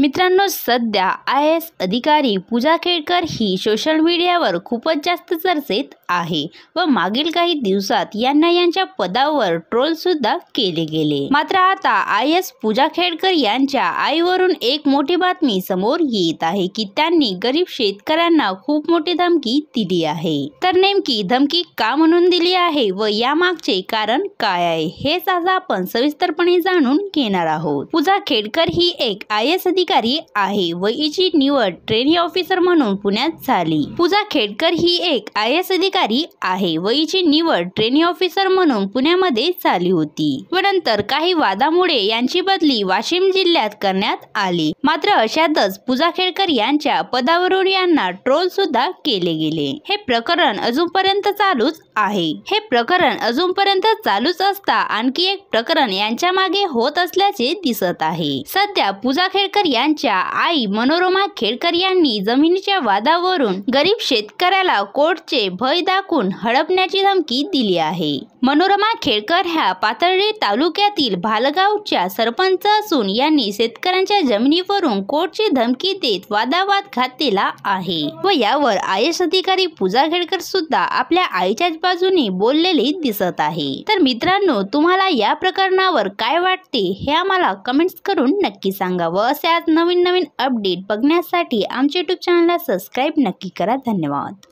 मित्रांनो, सध्या IAS अधिकारी पूजा खेडकर ही सोशल मीडियावर खूपच जास्त चर्चेत आहे व मागील काही दिवसात यांना यांच्या पदावर ट्रोल सुद्धा केले गेले। मात्र आता IAS पूजा खेडकर यांच्या आईवरून एक मोठी बातमी समोर येत आहे की त्यांनी गरीब शेतकऱ्यांना खूप मोठी धमकी दिली आहे। तर नेमकी धमकी का म्हणून दिली आहे व यामागचे कारण काय आहे हेच आज आपण सविस्तरपणे जाणून घेणार आहोत। पूजा खेडकर ही एक IAS अधिकारी आहे व हिची निवड ट्रेनी ऑफिसर म्हणून पुण्यात झाली। पूजा खेडकर ही एक IAS अधिकारी आहे व हिची निवड ट्रेनी ऑफिसर म्हणून पुण्यामध्ये झाली होती व नंतर काही वादामुळे यांची बदली वाशिम जिल्ह्यात करण्यात आली। मात्र अशातच पूजा खेडकर यांच्या पदावरून यांना ट्रोल सुद्धा केले गेले। हे प्रकरण अजूनपर्यंत चालूच आहे। हे प्रकरण अजूनपर्यंत चालूच असता आणखी एक प्रकरण यांच्या मागे होत असल्याचे दिसत आहे। सध्या पूजा खेडकर यांच्या आई मनोरमा खेडकर यांनी जमिनीच्या वादावरून गरीब शेतकऱ्याला कोर्टचे भय दाखवून हडपण्याची धमकी दिली आहे। मनोरमा खेडकर ह्या पाथर्डी तालुक्यातील भालगावच्या सरपंच असून यांनी शेतकऱ्यांच्या जमिनीवरून कोर्टची धमकी देत वादावाद घातलेला आहे व यावर IAS अधिकारी पूजा खेडकर सुद्धा आपल्या आईच्याच बाजूने बोललेले दिसत आहे। तर मित्रांनो, तुम्हाला या प्रकरणावर काय वाटते हे आम्हाला कमेंट्स करून नक्की सांगा व असे आज नवीन अपडेट बघण्यासाठी आमच्या YouTube चॅनलला सबस्क्राइब नक्की करा। धन्यवाद।